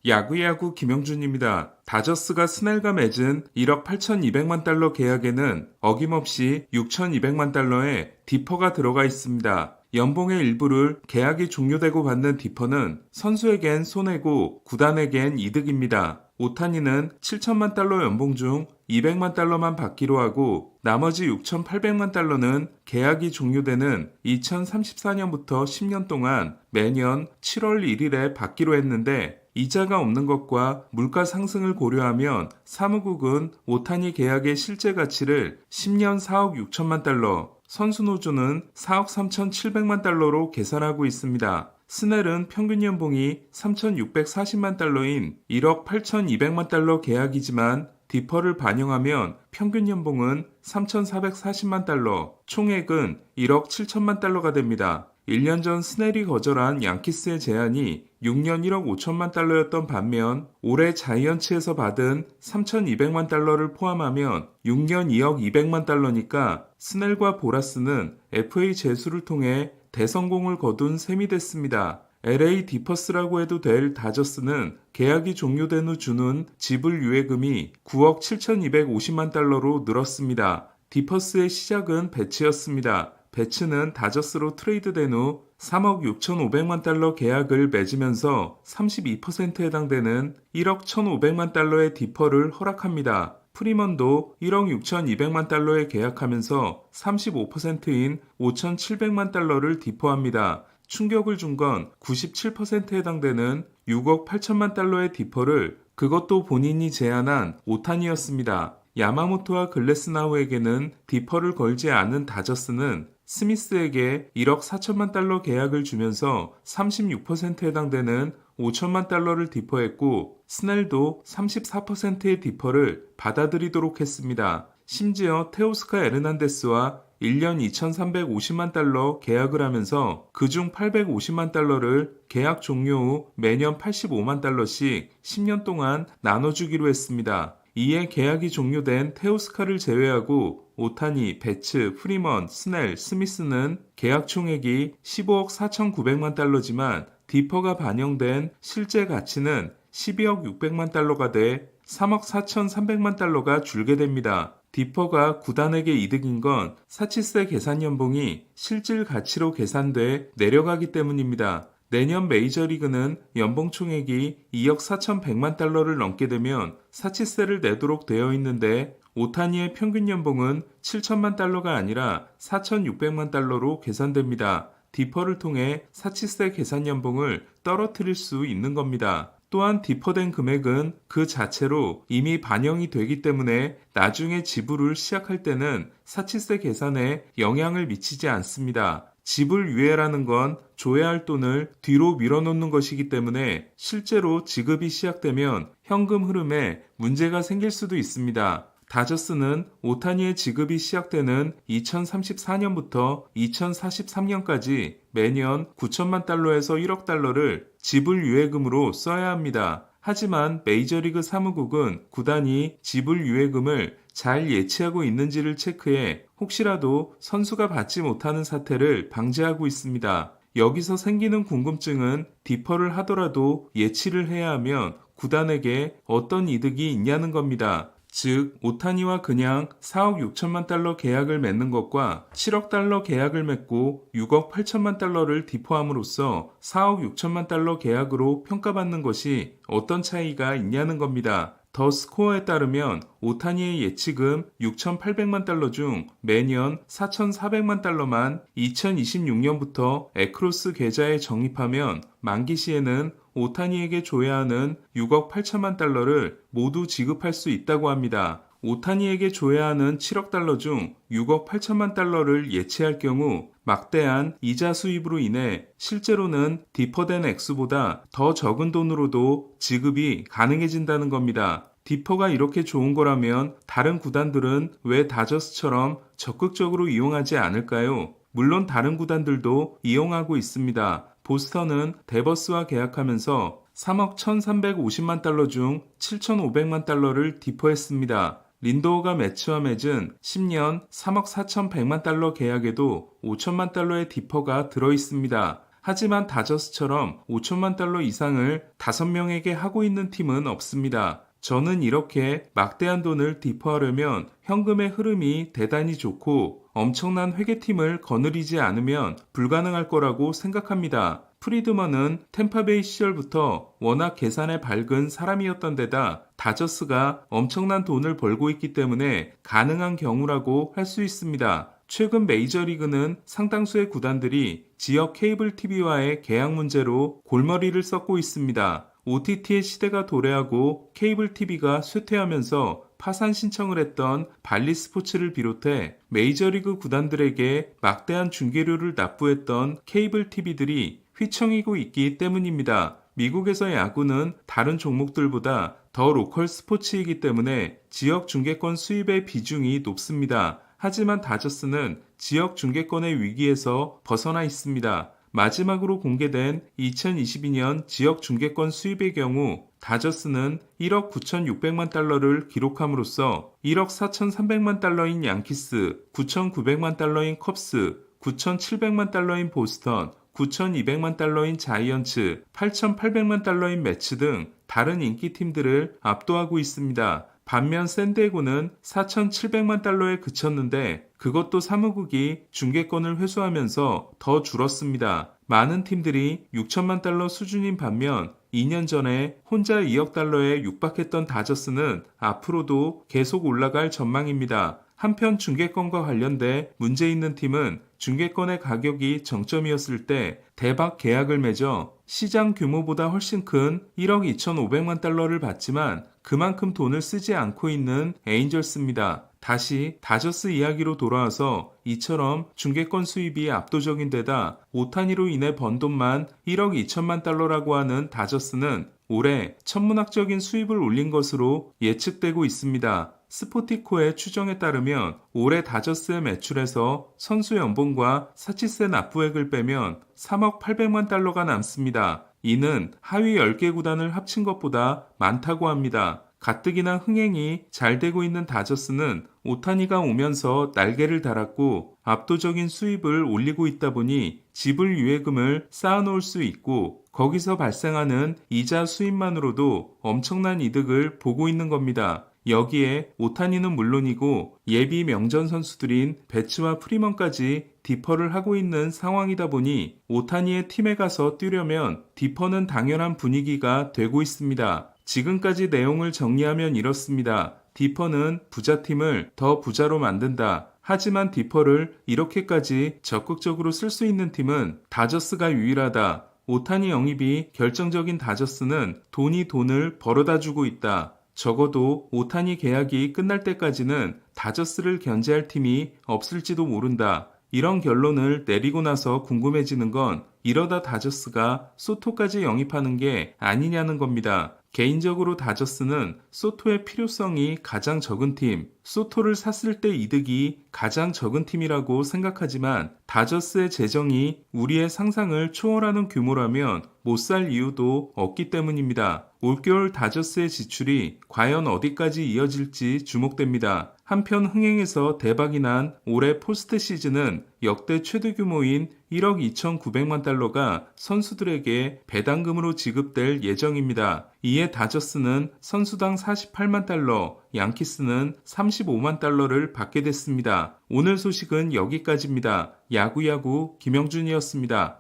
야구야구 김영준입니다. 다저스가 스넬과 맺은 1억 8,200만 달러 계약에는 어김없이 6,200만 달러의 디퍼가 들어가 있습니다. 연봉의 일부를 계약이 종료되고 받는 디퍼는 선수에겐 손해고 구단에겐 이득입니다. 오타니는 7천만 달러 연봉 중 200만 달러만 받기로 하고 나머지 6,800만 달러는 계약이 종료되는 2034년부터 10년 동안 매년 7월 1일에 받기로 했는데 이자가 없는 것과 물가 상승을 고려하면 사무국은 오타니 계약의 실제 가치를 10년 4억 6천만 달러, 선수 노조는 4억 3,700만 달러로 계산하고 있습니다. 스넬은 평균 연봉이 3,640만 달러인 1억 8,200만 달러 계약이지만 디퍼를 반영하면 평균 연봉은 3,440만 달러, 총액은 1억 7천만 달러가 됩니다. 1년 전 스넬이 거절한 양키스의 제안이 6년 1억 5천만 달러였던 반면 올해 자이언츠에서 받은 3,200만 달러를 포함하면 6년 2억 200만 달러니까 스넬과 보라스는 FA 제수를 통해 대성공을 거둔 셈이 됐습니다. LA 디퍼스라고 해도 될 다저스는 계약이 종료된 후 주는 지불 유예금이 9억 7,250만 달러로 늘었습니다. 디퍼스의 시작은 배츠였습니다. 배츠는 다저스로 트레이드된 후 3억 6,500만 달러 계약을 맺으면서 32%에 해당되는 1억 1,500만 달러의 디퍼를 허락합니다. 프리먼도 1억 6,200만 달러에 계약하면서 35%인 5,700만 달러를 디퍼합니다. 충격을 준 건 97%에 해당되는 6억 8천만 달러의 디퍼를 그것도 본인이 제안한 오타니였습니다. 야마모토와 글래스나우에게는 디퍼를 걸지 않은 다저스는 스미스에게 1억 4천만 달러 계약을 주면서 36%에 해당되는 5천만 달러를 디퍼했고 스넬도 34%의 디퍼를 받아들이도록 했습니다. 심지어 테오스카 에르난데스와 1년 2,350만 달러 계약을 하면서 그중 850만 달러를 계약 종료 후 매년 85만 달러씩 10년 동안 나눠주기로 했습니다. 이에 계약이 종료된 테오스카를 제외하고 오타니, 배츠, 프리먼, 스넬, 스미스는 계약 총액이 15억 4,900만 달러지만 디퍼가 반영된 실제 가치는 12억 600만 달러가 돼 3억 4,300만 달러가 줄게 됩니다. 디퍼가 구단에게 이득인 건 사치세 계산 연봉이 실질 가치로 계산돼 내려가기 때문입니다. 내년 메이저리그는 연봉 총액이 2억 4,100만 달러를 넘게 되면 사치세를 내도록 되어 있는데 오타니의 평균 연봉은 7천만 달러가 아니라 4,600만 달러로 계산됩니다. 디퍼를 통해 사치세 계산 연봉을 떨어뜨릴 수 있는 겁니다. 또한 디퍼된 금액은 그 자체로 이미 반영이 되기 때문에 나중에 지불을 시작할 때는 사치세 계산에 영향을 미치지 않습니다. 지불 유예라는 건 줘야 할 돈을 뒤로 밀어놓는 것이기 때문에 실제로 지급이 시작되면 현금 흐름에 문제가 생길 수도 있습니다. 다저스는 오타니의 지급이 시작되는 2034년부터 2043년까지 매년 9천만 달러에서 1억 달러를 지불 유예금으로 써야 합니다. 하지만 메이저리그 사무국은 구단이 지불 유예금을 잘 예치하고 있는지를 체크해 혹시라도 선수가 받지 못하는 사태를 방지하고 있습니다. 여기서 생기는 궁금증은 디퍼를 하더라도 예치를 해야 하면 구단에게 어떤 이득이 있냐는 겁니다. 즉, 오타니와 그냥 4억 6천만 달러 계약을 맺는 것과 7억 달러 계약을 맺고 6억 8천만 달러를 디퍼함으로써 4억 6천만 달러 계약으로 평가받는 것이 어떤 차이가 있냐는 겁니다. 더 스코어에 따르면 오타니의 예치금 6,800만 달러 중 매년 4,400만 달러만 2026년부터 에크로스 계좌에 적립하면 만기 시에는 오타니에게 줘야 하는 6억 8천만 달러를 모두 지급할 수 있다고 합니다. 오타니에게 줘야 하는 7억 달러 중 6억 8천만 달러를 예치할 경우 막대한 이자 수입으로 인해 실제로는 디퍼된 액수보다 더 적은 돈으로도 지급이 가능해진다는 겁니다. 디퍼가 이렇게 좋은 거라면 다른 구단들은 왜 다저스처럼 적극적으로 이용하지 않을까요? 물론 다른 구단들도 이용하고 있습니다. 보스턴은 데버스와 계약하면서 3억 1,350만 달러 중 7,500만 달러를 디퍼했습니다. 린도어가 매치와 맺은 10년 3억 4,100만 달러 계약에도 5천만 달러의 디퍼가 들어있습니다. 하지만 다저스처럼 5천만 달러 이상을 5명에게 하고 있는 팀은 없습니다. 저는 이렇게 막대한 돈을 디퍼하려면 현금의 흐름이 대단히 좋고 엄청난 회계팀을 거느리지 않으면 불가능할 거라고 생각합니다. 프리드먼은 템파베이 시절부터 워낙 계산에 밝은 사람이었던 데다 다저스가 엄청난 돈을 벌고 있기 때문에 가능한 경우라고 할 수 있습니다. 최근 메이저리그는 상당수의 구단들이 지역 케이블 TV와의 계약 문제로 골머리를 썩고 있습니다. OTT의 시대가 도래하고 케이블 TV가 쇠퇴하면서 파산 신청을 했던 발리 스포츠를 비롯해 메이저리그 구단들에게 막대한 중계료를 납부했던 케이블 TV들이 휘청이고 있기 때문입니다. 미국에서 야구는 다른 종목들보다 더 로컬 스포츠이기 때문에 지역 중계권 수입의 비중이 높습니다. 하지만 다저스는 지역 중계권의 위기에서 벗어나 있습니다. 마지막으로 공개된 2022년 지역 중계권 수입의 경우 다저스는 1억 9,600만 달러를 기록함으로써 1억 4,300만 달러인 양키스, 9,900만 달러인 컵스, 9,700만 달러인 보스턴, 9,200만 달러인 자이언츠, 8,800만 달러인 매츠 등 다른 인기팀들을 압도하고 있습니다. 반면 샌디에고는 4,700만 달러에 그쳤는데 그것도 사무국이 중계권을 회수하면서 더 줄었습니다. 많은 팀들이 6천만 달러 수준인 반면 2년 전에 혼자 2억 달러에 육박했던 다저스는 앞으로도 계속 올라갈 전망입니다. 한편 중계권과 관련돼 문제 있는 팀은 중계권의 가격이 정점이었을 때 대박 계약을 맺어 시장 규모보다 훨씬 큰 1억 2,500만 달러를 받지만 그만큼 돈을 쓰지 않고 있는 에인절스입니다. 다시 다저스 이야기로 돌아와서 이처럼 중계권 수입이 압도적인 데다 오타니로 인해 번 돈만 1억 2천만 달러라고 하는 다저스는 올해 천문학적인 수입을 올린 것으로 예측되고 있습니다. 스포티코의 추정에 따르면 올해 다저스의 매출에서 선수 연봉과 사치세 납부액을 빼면 3억 800만 달러가 남습니다. 이는 하위 10개 구단을 합친 것보다 많다고 합니다. 가뜩이나 흥행이 잘 되고 있는 다저스는 오타니가 오면서 날개를 달았고 압도적인 수입을 올리고 있다 보니 지불 유예금을 쌓아놓을 수 있고 거기서 발생하는 이자 수입만으로도 엄청난 이득을 보고 있는 겁니다. 여기에 오타니는 물론이고 예비 명전 선수들인 베츠와 프리먼까지 디퍼를 하고 있는 상황이다 보니 오타니의 팀에 가서 뛰려면 디퍼는 당연한 분위기가 되고 있습니다. 지금까지 내용을 정리하면 이렇습니다. 디퍼는 부자팀을 더 부자로 만든다. 하지만 디퍼를 이렇게까지 적극적으로 쓸 수 있는 팀은 다저스가 유일하다. 오타니 영입이 결정적인 다저스는 돈이 돈을 벌어다 주고 있다. 적어도 오타니 계약이 끝날 때까지는 다저스를 견제할 팀이 없을지도 모른다. 이런 결론을 내리고 나서 궁금해지는 건 이러다 다저스가 소토까지 영입하는 게 아니냐는 겁니다. 개인적으로 다저스는 소토의 필요성이 가장 적은 팀, 소토를 샀을 때 이득이 가장 적은 팀이라고 생각하지만 다저스의 재정이 우리의 상상을 초월하는 규모라면 못 살 이유도 없기 때문입니다. 올겨울 다저스의 지출이 과연 어디까지 이어질지 주목됩니다. 한편 흥행에서 대박이 난 올해 포스트 시즌은 역대 최대 규모인 1억 2,900만 달러가 선수들에게 배당금으로 지급될 예정입니다. 이에 다저스는 선수당 48만 달러, 양키스는 35만 달러를 받게 됐습니다. 오늘 소식은 여기까지입니다. 야구야구 김영준이었습니다.